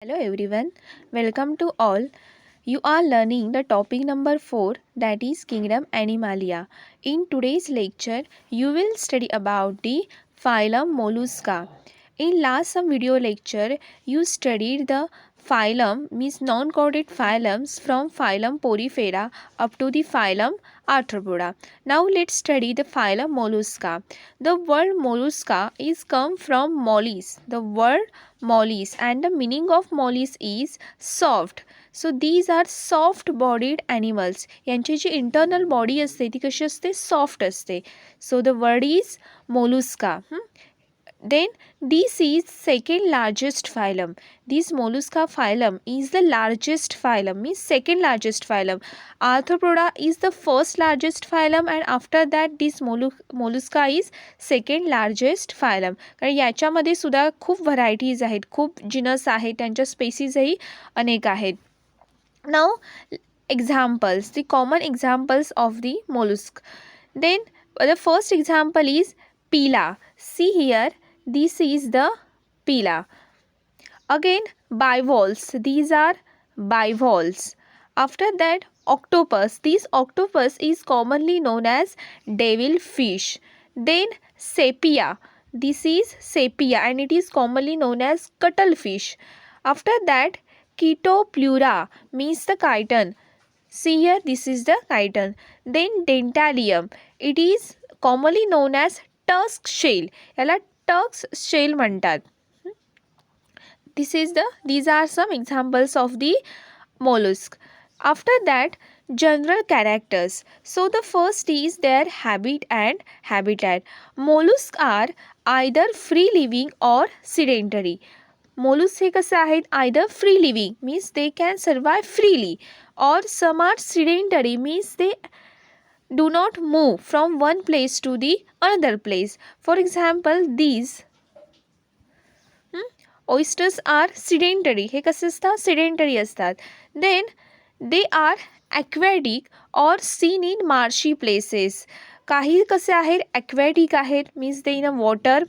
Hello everyone, welcome to all. You are learning the topic number 4, that is Kingdom Animalia. In today's lecture, you will study about the phylum Mollusca. In last some video lecture, you studied the phylum means non-chordate phylums from phylum Porifera up to the phylum Arthropoda. Now let's study the phylum Mollusca. The word mollusca is come from mollis. The word mollis and the meaning of mollis is soft. So these are soft bodied animals. यांची जी internal body असते ती कशी असते, soft असते. So the word is Mollusca. Then this is second largest phylum. This mollusca phylum is the largest phylum, means second largest phylum. Arthropoda is the first largest phylum and after that this mollusca is second largest phylum. कारण याच्यामध्ये सुद्धा खूप varieties आहेत, खूप जिनस आहेत, त्यांच्या स्पेसीजही अनेक आहेत. Now examples, the common examples of the mollusk. Then the first example is Pila. See here, this is the Pila. Again bivalves, these are bivalves. After that octopus, this octopus is commonly known as devil fish. Then sepia, this is sepia and it is commonly known as cuttlefish. After that Chetoplura means the chiton. See here, this is the chiton. Then dentalium, it is commonly known as tusk shell. याला Tux shell म्हणतात. These are some examples of the mollusk. After that general characters. So the first is their habit and habitat. Mollusks are either free living or sedentary. Mollusks हे कसे आहेत, either free living means they can survive freely or some are sedentary means they do not move from one place to the another place. For example, these oysters are sedentary. हे कसे असतात, sedentary असतात. Then they are aquatic or seen in marshy places. काही कसे आहेत, aquatic आहेत means they in a water.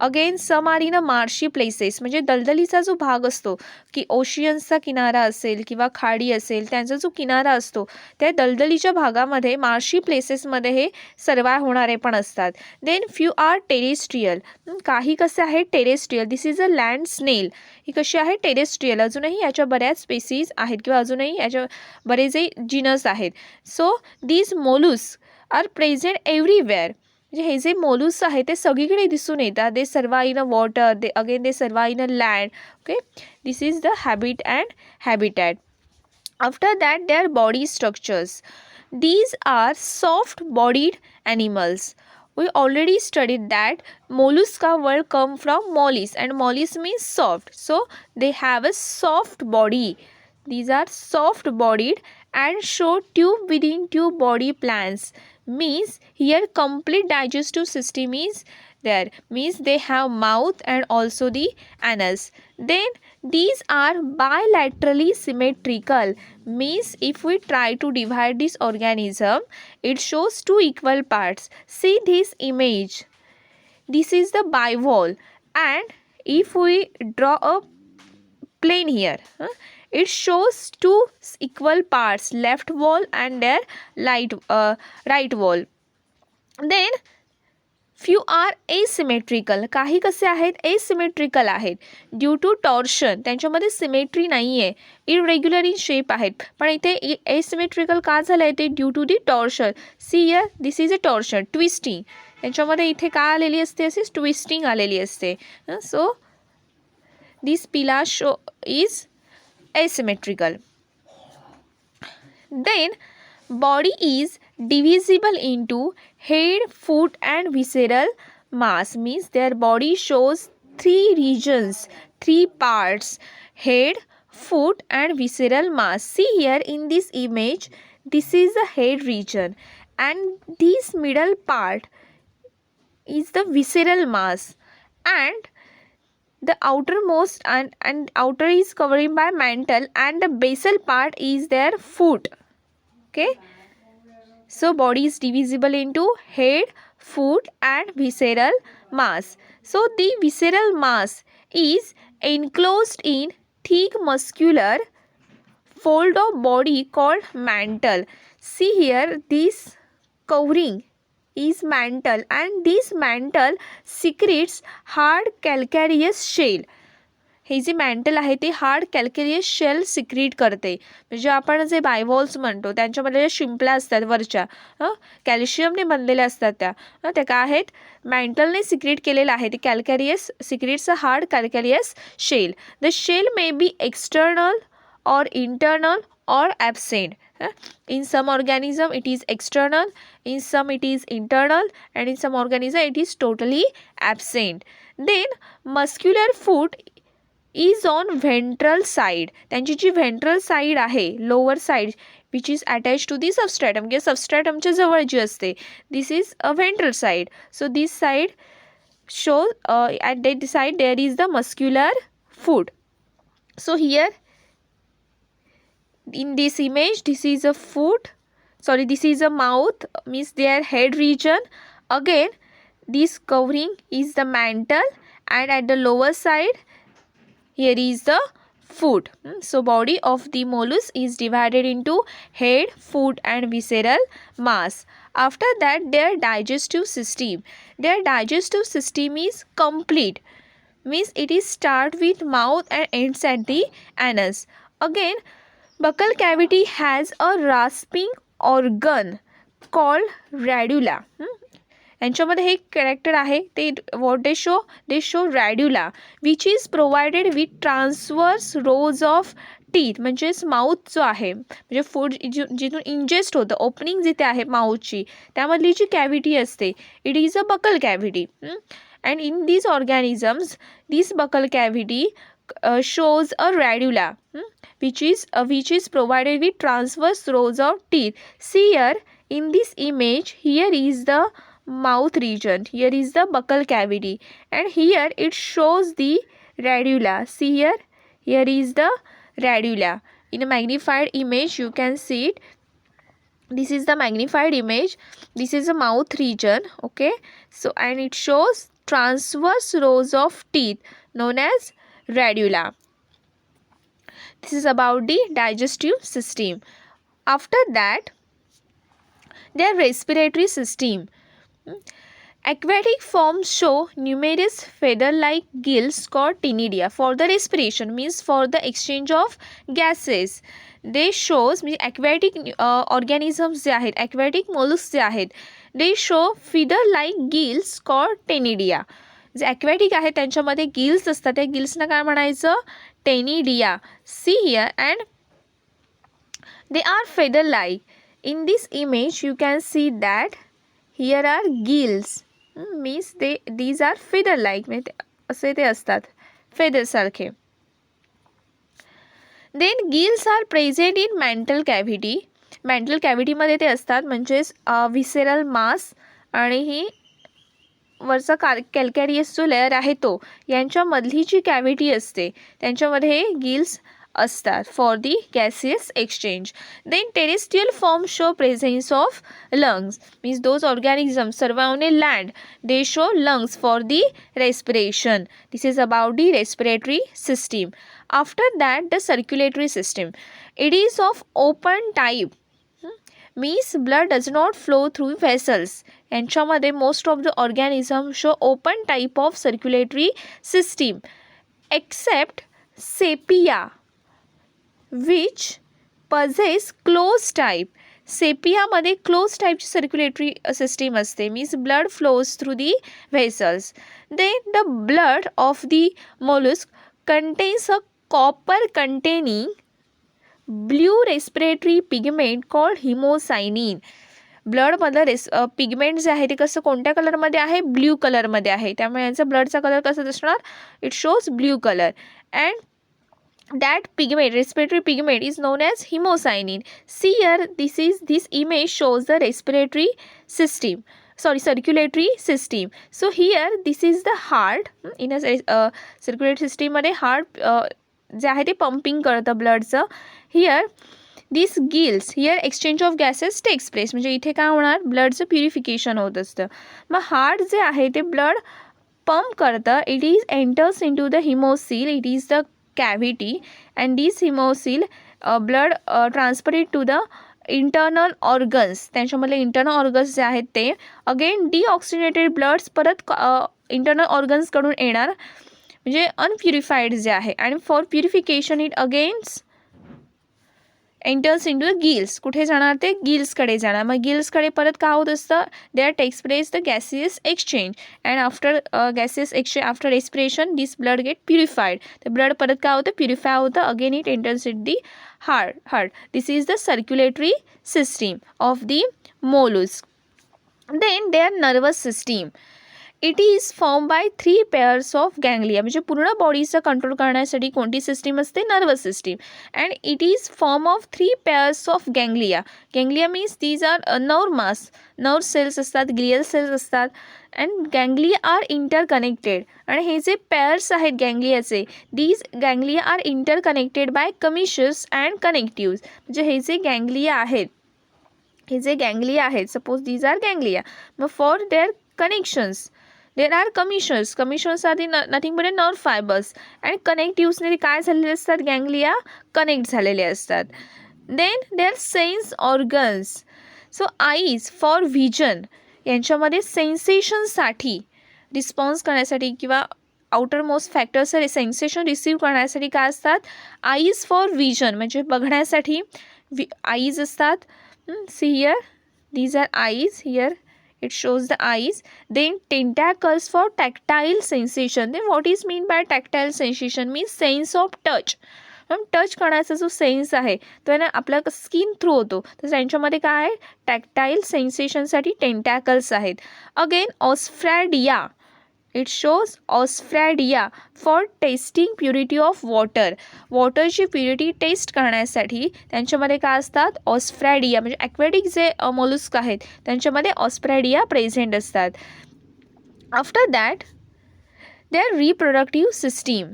Again some are in a marshy places, म्हणजे दलदलीचा जो भाग असतो की ओशियन्सचा किनारा असेल किंवा खाडी असेल त्यांचा जो किनारा असतो त्या दलदलीच्या भागामध्ये मार्शी प्लेसेसमध्ये हे सर्वाय होणारे पण असतात. देन फ्यू आर टेरेस्ट्रियल, काही कसे आहेत terrestrial. This is a land snail, ही कशी आहे टेरेस्ट्रियल. अजूनही याच्या बऱ्याच स्पेसीज आहेत किंवा अजूनही याच्या बरेचसे जिनस आहेत. So these mollusc are present everywhere, म्हणजे हे जे मोलुस्क आहे ते सगळीकडे दिसून येतात. दे survive in a water, they survive in a land. Okay, this is the habit and habitat. After that their body structures. These are soft bodied animals. We already studied that mollusca word come from mollis and mollis means soft. So they have a soft body. These are soft bodied and show tube within tube body plans. Means here complete digestive system is there. Means they have mouth and also the anus. Then these are bilaterally symmetrical. Means if we try to divide this organism, it shows two equal parts. See this image. This is the bivalve and if we draw a plane here, it shows two equal parts, left wall and their right wall. Then few are asymmetrical. काही कसे आहेत, asymmetrical आहेत due to torsion. त्यांच्यामध्ये symmetry नाही आहे, irregular in shape आहेत. पण इथे asymmetrical का झालं आहे ते due to the torsion. See here, this is a torsion, twisting. त्यांच्यामध्ये इथे का आलेली असते, अशी ट्विस्टिंग आलेली असते. सो दिस पिला show is asymmetrical. Then body is divisible into head, foot and visceral mass. Means their body shows three regions, three parts: head, foot and visceral mass. See here in this image, this is the head region and this middle part is the visceral mass and the outermost and outer is covering by mantle and the basal part is their foot. Okay, so body is divisible into head, foot and visceral mass. So the visceral mass is enclosed in thick muscular fold of body called mantle. See here, this covering is mantle and this mantle secretes hard calcareous shell. Hey J mantle आहे ते hard calcareous shell secrete करते. म्हणजे आपण जे बायवॉल्स म्हणतो त्यांच्यामध्ये ज्या शिंपल्या असतात वरच्या कॅल्शियमने बनलेल्या असतात त्या काय आहेत, मॅन्टलने सिक्रीट केलेलं आहे ते calcareous secretes a hard calcareous shell. The shell may be external or internal or absent. In some organism it is external, in some it is internal, and in some organism it is totally absent. Then muscular foot is on ventral side. त्यांची जी ventral side आहे, lower side, which is attach to the substratum किंवा सबस्ट्रॅटमच्या जवळ जी असते, this is a ventral side. So this side show at that side there is the muscular foot. So here in this image, this is a foot, sorry, this is a mouth, means their head region. Again, this covering is the mantle, and at the lower side here is the foot. So body of the mollusk is divided into head, foot and visceral mass. After that, their digestive system is complete, means it is start with mouth and ends at the anus. Again, buccal cavity has a rasping organ called radula. यांच्यामध्ये हे character आहे ते what they show radula which is provided with transverse rows of teeth. म्हणजेच mouth जो आहे, म्हणजे food जिथून ingest होतं, opening जिथे आहे माउथची, त्यामधली जी कॅव्हिटी असते, it is a buccal cavity. And in these organisms this buccal cavity shows a radula which is provided with transverse rows of teeth. See here in this image, here is the mouth region, here is the buccal cavity, and here it shows the radula. See here is the radula. In a magnified image you can see it. This is the magnified image. This is a mouth region, okay. So and it shows transverse rows of teeth known as radula. This is about the digestive system. After that, their respiratory system. Aquatic forms show numerous feather-like gills called ctenidia for the respiration, means for the exchange of gases. They shows means aquatic organisms जे आहेत, aquatic mollusks जे आहेत, they show feather-like gills called ctenidia. जे aquatic आहेत त्यांच्यामध्ये gills असतात, त्या गिल्सना काय म्हणायचं, ctenidia. See here and they are feather like. In this image you can see that here are gills, means these are feather like, म्हणजे असे ते असतात फेदरसारखे. Then gills are present in mantle cavity. Mantle कॅव्हिटीमध्ये ते असतात, म्हणजेच व्हिसेरल मास आणि ही वरचा कॅल्कॅरियस जो लेअर आहे तो, यांच्यामधली जी कॅव्हिटी असते त्यांच्यामध्ये गिल्स असतात for the gaseous exchange. Then terrestrial form show presence of lungs, means those organism survive on a land, they show lungs for the respiration. This is about the respiratory system. After that the circulatory system. It is of open type, means blood does not flow through vessels. यांच्यामध्ये most of the organism show open type of circulatory system except sepia which possess closed type. सेपियामध्ये close टाईपची circulatory system असते, means blood flows through the vessels. Then the blood of the mollusc contains a copper containing blue respiratory pigment called haemocyanin. ब्लडमधलं pigment जे आहे ते कसं, कोणत्या कलरमध्ये आहे, ब्ल्यू कलरमध्ये आहे, त्यामुळे यांचा ब्लडचा कलर कसा असणार, it shows blue colour. And that pigment, respiratory pigment, is known as haemocyanin. See here this image shows the respiratory system, sorry, circulatory system. So here this is the heart. in a circulatory system मध्ये heart जे आहे ते pumping करतं ब्लडचं. Here this gills, here exchange of gases takes place, म्हणजे इथे काय होणार, ब्लडचं प्युरिफिकेशन होत असतं. मग हार्ट जे आहे ते ब्लड पंप करतं, it is enters in to the haemocoel, it is the cavity and this hemosyl blood transported to the internal organs, त्यांच्यामधले इंटरनल ऑर्गन्स जे आहेत ते अगेन डिऑक्सिनेटेड ब्लड्स परत इंटरनल ऑर्गन्सकडून येणार, म्हणजे अनप्युरिफाईड जे आहे. आणि for purification it again enters in to the gills. कुठे जाणार ते गिल्सकडे जाणार. मग गिल्सकडे परत काय होत असतं, there takes place the gaseous exchange and after gaseous exchange after respiration this blood get purified. ते ब्लड परत काय होतं, प्युरिफाय होतं. Again it enters in the heart. This is the circulatory system of the mollusc. Then there nervous system. It is form by 3 pairs of ganglia. म्हणजे पूर्ण बॉडीचं control करण्यासाठी कोणती सिस्टीम असते, nervous system. And it is form of 3 pairs of ganglia. Ganglia means these are nerve mass, nerve cells असतात, glial cells असतात. And ganglia are interconnected. आणि हे जे पेअर्स आहेत गँग्लियाचे, these ganglia are interconnected by commissures and connectives. म्हणजे हे जे गँग्लिया आहेत, सपोज दीज आर गँग्लिया, मग for their connections there are commissions. Commissions are the nothing but nerve fibres and कनेक्टिव्सने काय झालेले असतात, गँग्लिया कनेक्ट झालेले असतात. Then there sense organs. So eyes for vision, यांच्यामध्ये सेन्सेशनसाठी रिस्पॉन्स करण्यासाठी किंवा outer most factors sensation receive करण्यासाठी काय असतात, आईज फॉर व्हिजन म्हणजे बघण्यासाठी आईज असतात. See here these are eyes, here it shows the eyes. Then tentacles for tactile sensation. Then what is mean by tactile sensation means sense of touch. Touch करण्याचा जो sense आहे तो आहे ना आपल्या स्किन थ्रू होतो, तर त्यांच्यामध्ये काय आहे, टॅक्टाईल सेन्सेशनसाठी टेंटॅकल्स आहेत. Again osphradia. It shows osphradia for testing purity of water. वॉटरची प्युरिटी टेस्ट करण्यासाठी त्यांच्यामध्ये काय असतात, ऑस्फ्रॅडिया. म्हणजे ॲक्वॅटिक जे मोलुस्क आहेत त्यांच्यामध्ये ऑस्फ्रॅडिया प्रेझेंट असतात. After that their reproductive system.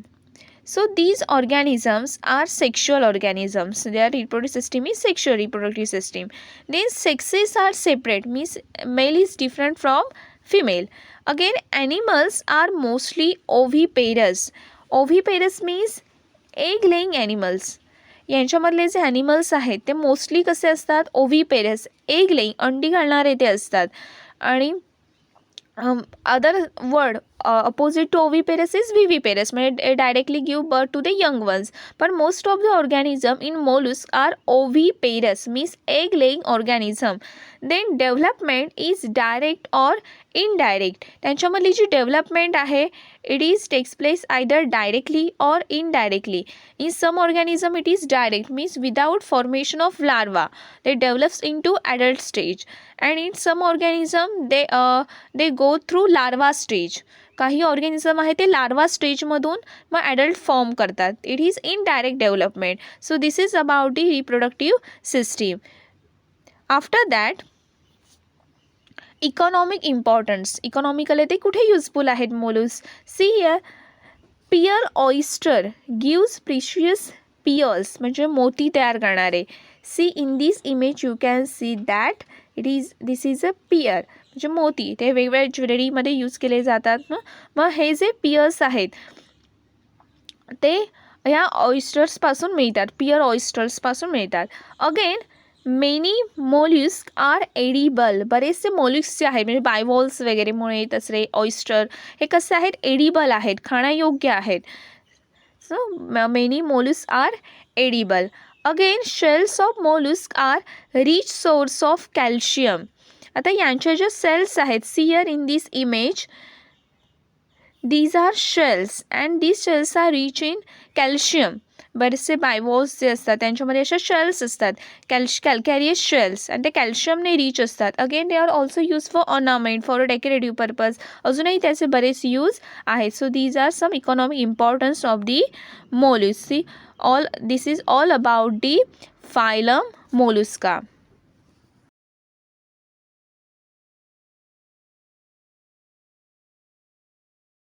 So these organisms are sexual organisms. Their reproductive system is sexual reproductive system. Then sexes are separate, means male is different from female. Again animals are mostly oviparous. Oviparous means egg laying animals. यांच्यामधले J animals आहेत ते mostly कसे असतात, ओव्हिपेरस, egg laying, अंडी घालणारे ते असतात. आणि other word opposite to oviparous is viviparous, म्हणजे directly give birth to the young ones. But most of the organism in mollusks are oviparous, means egg laying organism. Then development is direct or indirect. त्यांच्यामधली जी development आहे it is takes place either directly or indirectly. In some organism it is direct, means without formation of larva they develops into adult stage. And in some organism they go through larva stage. काही organism आहे ते larva स्टेजमधून मग adult form करतात. It is indirect development. So this is about the reproductive system. After that economic importance. Economically ते कुठे useful आहेत mollusc. See here pearl oyster gives precious pearls, म्हणजे मोती तयार करणारे. See in this image you can see that this is a pearl, म्हणजे मोती. ते वेगवेगळ्या ज्वेलरीमध्ये यूज केले जातात ना. मग हे जे पियर्स आहेत ते ह्या ऑइस्टर्सपासून मिळतात, पियर ऑइस्टर्सपासून मिळतात. Again many molluscs are edible. बरेचसे मोल्युस्क जे आहेत म्हणजे बायवॉल्स वगैरेमुळे तसरे ऑइस्टर हे कसे आहेत, एडिबल आहेत, खाण्यायोग्य आहेत. So many molluscs are edible. Again shells of molluscs are rich source of calcium. आता यांच्या ज्या सेल्स आहेत, see here in this image these are shells and these shells are rich in calcium. बरेचसे bivalves जे असतात त्यांच्यामध्ये अशा shells असतात, कॅल्कॅरियस shells, आणि ते कॅल्शियमने रिच असतात. Again they are also use for ornament, for decorative purpose. अजूनही त्याचे बरेच यूज आहेत. So these are some economic importance of the mollusc. See all this is all about the phylum Mollusca.